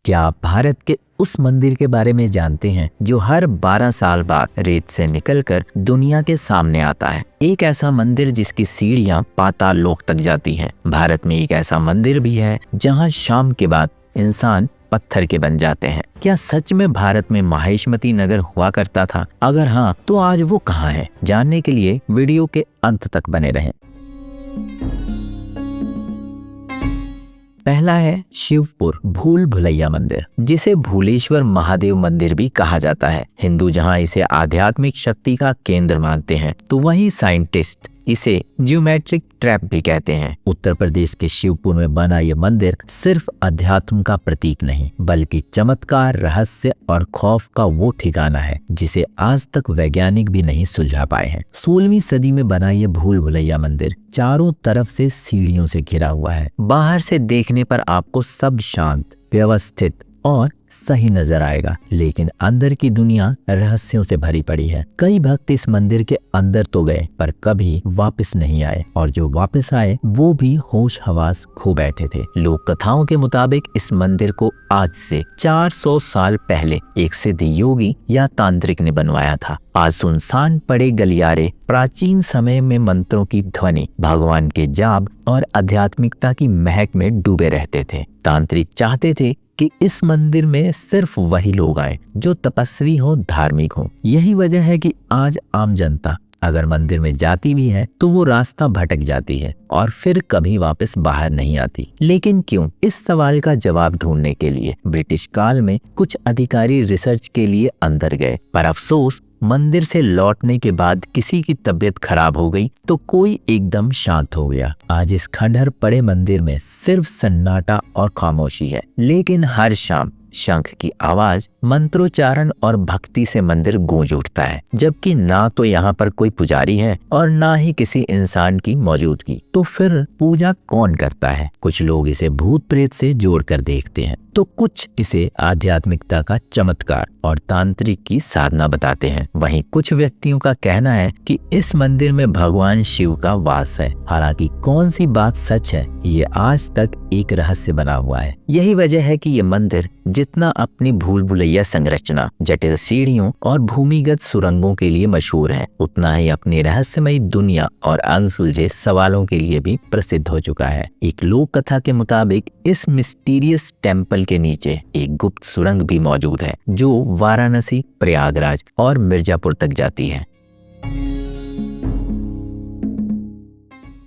क्या आप भारत के उस मंदिर के बारे में जानते हैं जो हर 12 साल बाद रेत से निकलकर दुनिया के सामने आता है? एक ऐसा मंदिर जिसकी सीढ़ियां पाताल लोक तक जाती हैं। भारत में एक ऐसा मंदिर भी है जहां शाम के बाद इंसान पत्थर के बन जाते हैं। क्या सच में भारत में माहिष्मती नगर हुआ करता था? अगर हाँ, तो आज वो कहाँ है? जानने के लिए वीडियो के अंत तक बने रहें। पहला है शिवपुर भूल भुलैया मंदिर, जिसे भूलेश्वर महादेव मंदिर भी कहा जाता है। हिंदू जहां इसे आध्यात्मिक शक्ति का केंद्र मानते हैं, तो वहीं साइंटिस्ट इसे ज्योमेट्रिक ट्रैप भी कहते हैं। उत्तर प्रदेश के शिवपुर में बना ये मंदिर सिर्फ अध्यात्म का प्रतीक नहीं, बल्कि चमत्कार, रहस्य और खौफ का वो ठिकाना है जिसे आज तक वैज्ञानिक भी नहीं सुलझा पाए हैं। 16वीं सदी में बना ये भूल भुलैया मंदिर चारों तरफ से सीढ़ियों से घिरा हुआ है। बाहर से देखने पर आपको सब शांत, व्यवस्थित और सही नजर आएगा, लेकिन अंदर की दुनिया रहस्यों से भरी पड़ी है। कई भक्त इस मंदिर के अंदर तो गए पर कभी वापस नहीं आए, और जो वापस आए वो भी होश हवास खो बैठे थे। लोक कथाओं के मुताबिक इस मंदिर को आज से 400 साल पहले एक सिद्ध योगी या तांत्रिक ने बनवाया था। आज सुनसान पड़े गलियारे प्राचीन समय में मंत्रों की ध्वनि, भगवान के जाप और आध्यात्मिकता की महक में डूबे रहते थे। तांत्रिक चाहते थे कि इस मंदिर में सिर्फ वही लोग आए जो तपस्वी हो, धार्मिक हो। यही वजह है कि आज आम जनता अगर मंदिर में जाती भी है तो वो रास्ता भटक जाती है और फिर कभी वापस बाहर नहीं आती। लेकिन क्यों? इस सवाल का जवाब ढूंढने के लिए ब्रिटिश काल में कुछ अधिकारी रिसर्च के लिए अंदर गए, पर अफसोस मंदिर से लौटने के बाद किसी की तबीयत खराब हो गई तो कोई एकदम शांत हो गया। आज इस खंडहर पड़े मंदिर में सिर्फ सन्नाटा और खामोशी है, लेकिन हर शाम शंख की आवाज, मंत्रोच्चारण और भक्ति से मंदिर गूंज उठता है, जबकि ना तो यहाँ पर कोई पुजारी है और ना ही किसी इंसान की मौजूदगी। तो फिर पूजा कौन करता है? कुछ लोग इसे भूत प्रेत से जोड़कर देखते हैं, तो कुछ इसे आध्यात्मिकता का चमत्कार और तांत्रिक की साधना बताते हैं। वहीं कुछ व्यक्तियों का कहना है कि इस मंदिर में भगवान शिव का वास है। हालांकि कौन सी बात सच है, ये आज तक एक रहस्य बना हुआ है। यही वजह है कि ये मंदिर जितना अपनी भूल भुलैया संरचना, जटिल सीढ़ियों और भूमिगत सुरंगों के लिए मशहूर है, उतना ही अपनी रहस्यमयी दुनिया और अनसुलझे सवालों के लिए भी प्रसिद्ध हो चुका है। एक लोक कथा के मुताबिक इस मिस्टीरियस टेम्पल के नीचे एक गुप्त सुरंग भी मौजूद है जो वाराणसी, प्रयागराज और मिर्जापुर तक जाती है।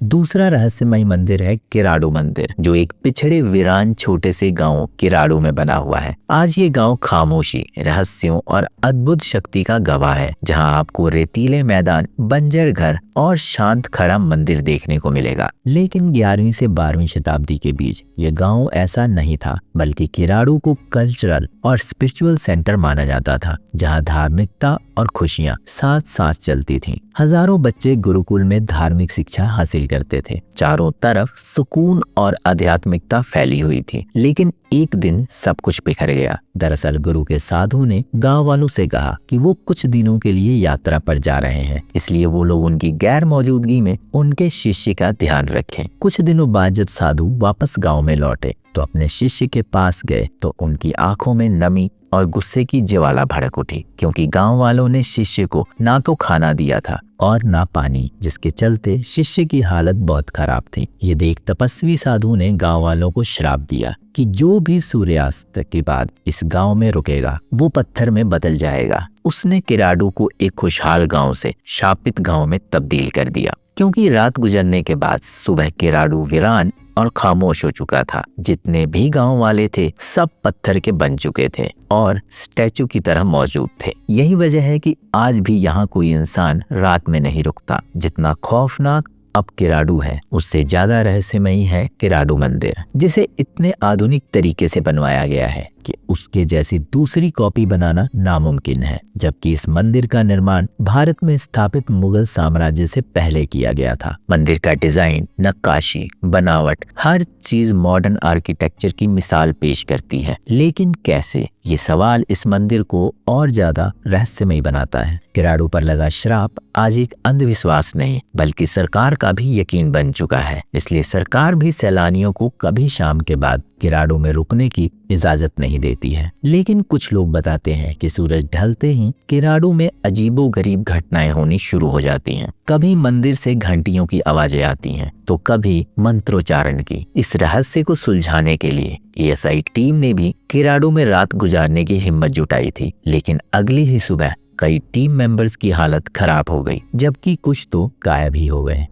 दूसरा रहस्यमय मंदिर है किराडू मंदिर, जो एक पिछड़े वीरान छोटे से गांव किराडू में बना हुआ है। आज ये गांव खामोशी, रहस्यों और अद्भुत शक्ति का गवाह है, जहां आपको रेतीले मैदान, बंजर घर और शांत खड़ा मंदिर देखने को मिलेगा। लेकिन 11वीं से 12वीं शताब्दी के बीच ये गांव ऐसा नहीं था, बल्कि किराडू को कल्चरल और स्पिरिचुअल सेंटर माना जाता था, जहां धार्मिकता और खुशियां साथ साथ चलती थीं। हजारों बच्चे गुरुकुल में धार्मिक शिक्षा हासिल करते थे। चारों तरफ सुकून और आध्यात्मिकता फैली हुई थी। लेकिन एक दिन सब कुछ बिखर गया। दरअसल गुरु के साधु ने गांव वालों से कहा कि वो कुछ दिनों के लिए यात्रा पर जा रहे हैं, इसलिए वो लोग उनकी गैर मौजूदगी में उनके शिष्य का ध्यान रखें। कुछ दिनों बाद जब साधु वापस गांव में लौटे तो अपने शिष्य के पास गए तो उनकी आंखों में नमी और गुस्से की ज्वाला भड़क उठी, क्योंकि गांव वालों ने शिष्य को ना तो खाना दिया था और ना पानी, जिसके चलते शिष्य की हालत बहुत खराब थी। ये देख तपस्वी साधु ने गांव वालों को श्राप दिया कि जो भी सूर्यास्त के बाद इस गांव में रुकेगा वो पत्थर में बदल जाएगा। उसने किराडू को एक खुशहाल गांव से शापित गांव में तब्दील कर दिया, क्योंकि रात गुजरने के बाद सुबह किराडू वीरान और खामोश हो चुका था। जितने भी गांव वाले थे सब पत्थर के बन चुके थे और स्टैचू की तरह मौजूद थे। यही वजह है कि आज भी यहाँ कोई इंसान रात में नहीं रुकता। जितना खौफनाक अब किराडू है, उससे ज्यादा रहस्यमयी है किराडू मंदिर, जिसे इतने आधुनिक तरीके से बनवाया गया है कि उसके जैसी दूसरी कॉपी बनाना नामुमकिन है। जबकि इस मंदिर का निर्माण भारत में स्थापित मुगल साम्राज्य से पहले किया गया था। मंदिर का डिजाइन, नक्काशी, बनावट, हर चीज मॉडर्न आर्किटेक्चर की मिसाल पेश करती है। लेकिन कैसे? ये सवाल इस मंदिर को और ज्यादा रहस्यमय बनाता है। किराडू पर लगा श्राप आज एक अंधविश्वास नहीं, बल्कि सरकार का भी यकीन बन चुका है। इसलिए सरकार भी सैलानियों को कभी शाम के बाद किराडू में रुकने की इजाजत नहीं देती है। लेकिन कुछ लोग बताते हैं कि सूरज ढलते ही किराडू में अजीबोगरीब घटनाएं होनी शुरू हो जाती हैं। कभी मंदिर से घंटियों की आवाजें आती हैं तो कभी मंत्रोच्चारण की। इस रहस्य को सुलझाने के लिए एएसआई टीम ने भी किराडू में रात गुजारने की हिम्मत जुटाई थी, लेकिन अगली ही सुबह कई टीम मेंबर्स की हालत खराब हो गई, जबकि कुछ तो गायब ही हो गए।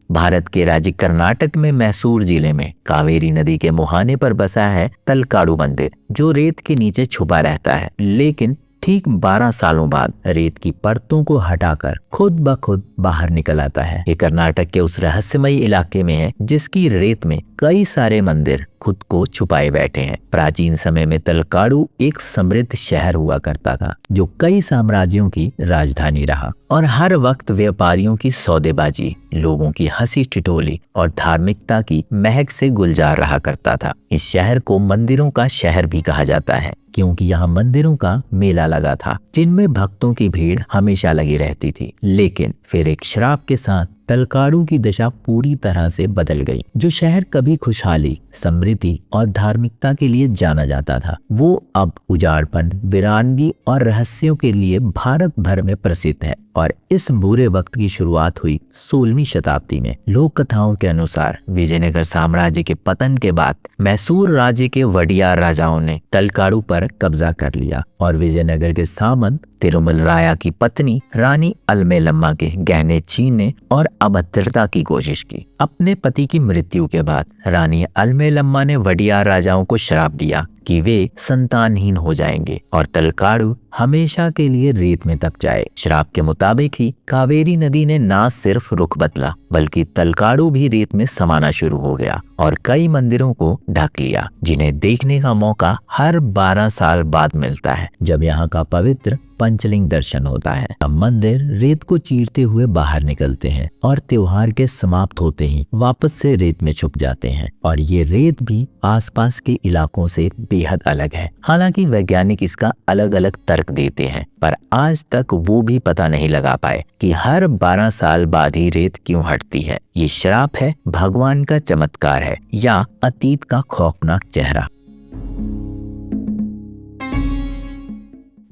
भारत के राज्य कर्नाटक में मैसूर जिले में कावेरी नदी के मुहाने पर बसा है तलकाडू मंदिर, जो रेत के नीचे छुपा रहता है। लेकिन ठीक 12 सालों बाद रेत की परतों को हटाकर खुद ब खुद बाहर निकल आता है। ये कर्नाटक के उस रहस्यमयी इलाके में है जिसकी रेत में कई सारे मंदिर खुद को छुपाए बैठे हैं। प्राचीन समय में तलकाडू एक समृद्ध शहर हुआ करता था, जो कई साम्राज्यों की राजधानी रहा और हर वक्त व्यापारियों की सौदेबाजी, लोगों की हंसी ठिठोली और धार्मिकता की महक से गुलजार रहा करता था। इस शहर को मंदिरों का शहर भी कहा जाता है, क्योंकि यहाँ मंदिरों का मेला लगा था, जिनमें भक्तों की भीड़ हमेशा लगी रहती थी। लेकिन फिर एक श्राप के साथ तलकाडू की दशा पूरी तरह से बदल गई। जो शहर कभी खुशहाली, समृद्धि और धार्मिकता के लिए जाना जाता था, वो अब उजाड़पन, वीरानगी और रहस्यों के लिए भारत भर में प्रसिद्ध है। और इस बुरे वक्त की शुरुआत हुई 16वीं शताब्दी में। लोक कथाओं के अनुसार विजयनगर साम्राज्य के पतन के बाद मैसूर राज्य के वडियार राजाओं ने तलकाडू पर कब्जा कर लिया और विजयनगर के सामंत तिरुमल राया की पत्नी रानी अलमेलम्मा के गहने छीनने और अभद्रता की कोशिश की। अपने पति की मृत्यु के बाद रानी अलमेलम्मा ने वडियार राजाओं को श्राप दिया कि वे संतानहीन हो जाएंगे और तलकाडू हमेशा के लिए रेत में दब जाए। श्राप के मुताबिक ही कावेरी नदी ने ना सिर्फ रुख बदला, बल्कि तलकाडू भी रेत में समाना शुरू हो गया और कई मंदिरों को ढक लिया, जिन्हें देखने का मौका हर 12 साल बाद मिलता है, जब यहाँ का पवित्र पंचलिंग दर्शन होता है। अब मंदिर रेत को चीरते हुए बाहर निकलते हैं और त्योहार के समाप्त होते ही वापस से रेत में छुप जाते हैं। और ये रेत भी आसपास के इलाकों से बेहद अलग है। हालांकि वैज्ञानिक इसका अलग अलग तर्क देते हैं, पर आज तक वो भी पता नहीं लगा पाए कि हर 12 साल बाद ही रेत क्यों हटती है। ये श्राप है, भगवान का चमत्कार है, या अतीत का खौफनाक चेहरा।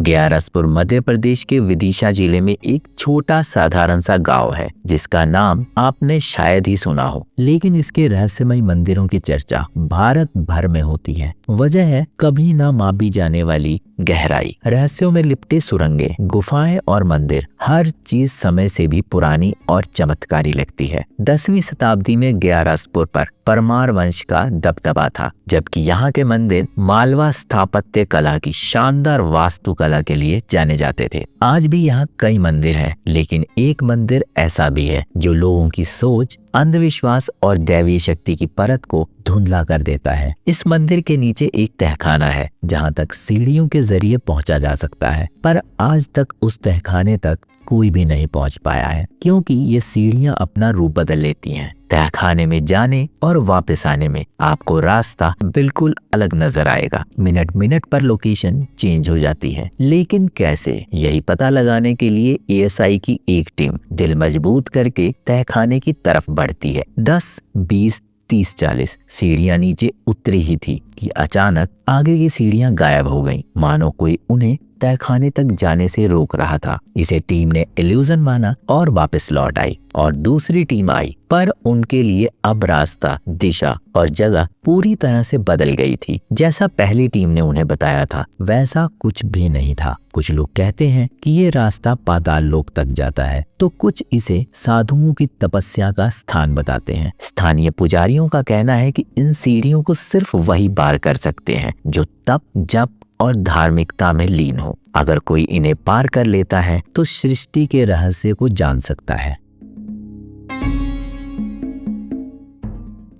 ग्यारसपुर मध्य प्रदेश के विदिशा जिले में एक छोटा साधारण सा गांव है, जिसका नाम आपने शायद ही सुना हो, लेकिन इसके रहस्यमय मंदिरों की चर्चा भारत भर में होती है। वजह है कभी ना मापी जाने वाली गहराई, रहस्यों में लिपटे सुरंगें, गुफाएं और मंदिर। हर चीज समय से भी पुरानी और चमत्कारी लगती है। 10वीं शताब्दी में ग्यारसपुर पर परमार वंश का दबदबा था, जबकि यहाँ के मंदिर मालवा स्थापत्य कला की शानदार वास्तुकला के लिए जाने जाते थे। आज भी यहाँ कई मंदिर हैं, लेकिन एक मंदिर ऐसा भी है जो लोगों की सोच, अंधविश्वास और दैवीय शक्ति की परत को धुंधला कर देता है। इस मंदिर के नीचे एक तहखाना है, जहाँ तक सीढ़ियों के जरिए पहुंचा जा सकता है, पर आज तक उस तहखाने तक कोई भी नहीं पहुंच पाया है, क्योंकि ये सीढ़ियां अपना रूप बदल लेती हैं। तहखाने में जाने और वापस आने में आपको रास्ता बिल्कुल अलग नजर आएगा। मिनट मिनट पर लोकेशन चेंज हो जाती है, लेकिन कैसे, यही पता लगाने के लिए एएसआई की एक टीम दिल मजबूत करके तहखाने की तरफ बढ़ती है। 10, 20, 30, 40 सीढ़ियां नीचे उतरी ही थी कि अचानक आगे की सीढ़ियां गायब हो गईं, मानो कोई उन्हें तहखाने तक जाने से रोक रहा था। इसे टीम ने इल्यूजन माना और वापस लौट आई और दूसरी टीम आई, पर उनके लिए अब रास्ता, दिशा और जगह पूरी तरह से बदल गई थी। जैसा पहली टीम ने उन्हें बताया था, वैसा कुछ भी नहीं था। कुछ लोग कहते हैं कि ये रास्ता पाताल लोक तक जाता है, तो कुछ इसे साधुओं की तपस्या का स्थान बताते हैं। स्थानीय पुजारियों का कहना है कि इन सीढ़ियों को सिर्फ वही पार कर सकते हैं जो तप, जप और धार्मिकता में लीन हो। अगर कोई इन्हें पार कर लेता है तो सृष्टि के रहस्य को जान सकता है।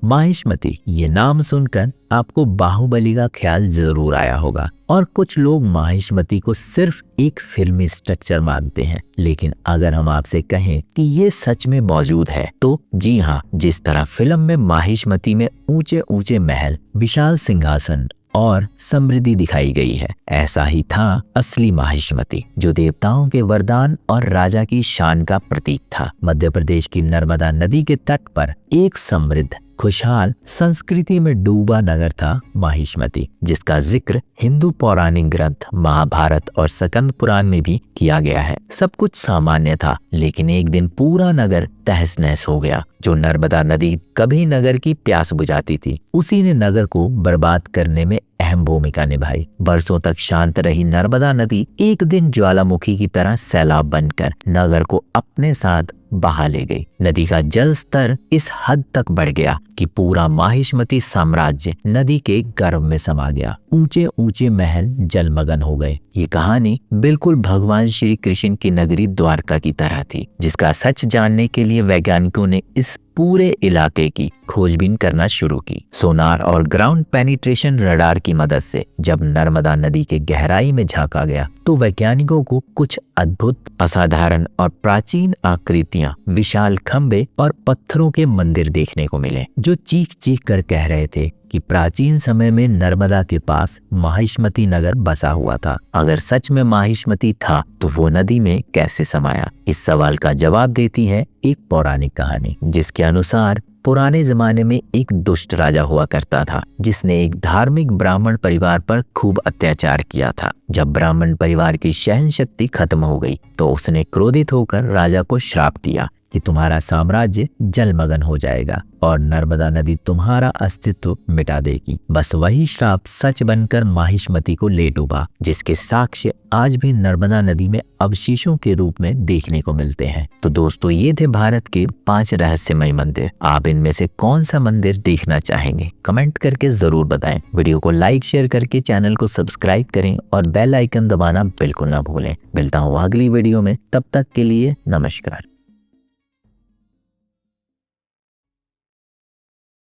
माहिष्मती, ये नाम सुनकर आपको बाहुबली का ख्याल जरूर आया होगा, और कुछ लोग माहिष्मती को सिर्फ एक फिल्मी स्ट्रक्चर मानते हैं। लेकिन अगर हम आपसे कहें कि ये सच में मौजूद है, तो जी हाँ, जिस तरह फिल्म में माहिष्मती में ऊंचे ऊंचे महल, विशाल सिंहासन और समृद्धि दिखाई गई है। ऐसा ही था असली माहिष्मती, जो देवताओं के वरदान और राजा की शान का प्रतीक था। मध्य प्रदेश की नर्मदा नदी के तट पर एक समृद्ध खुशहाल संस्कृति में डूबा नगर था माहिष्मती, जिसका जिक्र हिंदू पौराणिक ग्रंथ महाभारत और स्कंद पुराण में भी किया गया है। सब कुछ सामान्य था, लेकिन एक दिन पूरा नगर तहस नहस हो गया। जो नर्मदा नदी कभी नगर की प्यास बुझाती थी, उसी ने नगर को बर्बाद करने में अहम भूमिका निभाई। बरसों तक शांत रही नर्मदा नदी एक दिन ज्वालामुखी की तरह सैलाब बनकर नगर को अपने साथ बहा ले गई। नदी का जल स्तर इस हद तक बढ़ गया कि पूरा माहिष्मती साम्राज्य नदी के गर्भ में समा गया। ऊंचे ऊंचे महल जलमग्न हो गए। ये कहानी बिल्कुल भगवान श्री कृष्ण की नगरी द्वारका की तरह थी, जिसका सच जानने के लिए वैज्ञानिकों ने इस पूरे इलाके की खोजबीन करना शुरू की। सोनार और ग्राउंड पेनिट्रेशन रडार की मदद से जब नर्मदा नदी के गहराई में झांका गया, तो वैज्ञानिकों को कुछ अद्भुत, असाधारण और प्राचीन आकृतियां, विशाल खंभे और पत्थरों के मंदिर देखने को मिले, जो चीख चीख कर कह रहे थे कि प्राचीन समय में नर्मदा के पास माहिष्मती नगर बसा हुआ था। अगर सच में माहिष्मती था, तो वो नदी में कैसे समाया? इस सवाल का जवाब देती है एक पौराणिक कहानी, जिसके अनुसार पुराने जमाने में एक दुष्ट राजा हुआ करता था, जिसने एक धार्मिक ब्राह्मण परिवार पर खूब अत्याचार किया था। जब ब्राह्मण परिवार की सहन शक्ति खत्म हो गई, तो उसने क्रोधित होकर राजा को श्राप दिया कि तुम्हारा साम्राज्य जलमग्न हो जाएगा और नर्मदा नदी तुम्हारा अस्तित्व मिटा देगी। बस वही श्राप सच बनकर माहिष्मती को ले डूबा, जिसके साक्ष्य आज भी नर्मदा नदी में अवशेषों के रूप में देखने को मिलते हैं। तो दोस्तों, ये थे भारत के 5 रहस्यमय मंदिर। आप इनमें से कौन सा मंदिर देखना चाहेंगे? कमेंट करके जरूर बताएं। वीडियो को लाइक शेयर करके चैनल को सब्सक्राइब करें और बेल आइकन दबाना बिल्कुल ना भूलें। मिलता हूँ अगली वीडियो में, तब तक के लिए नमस्कार।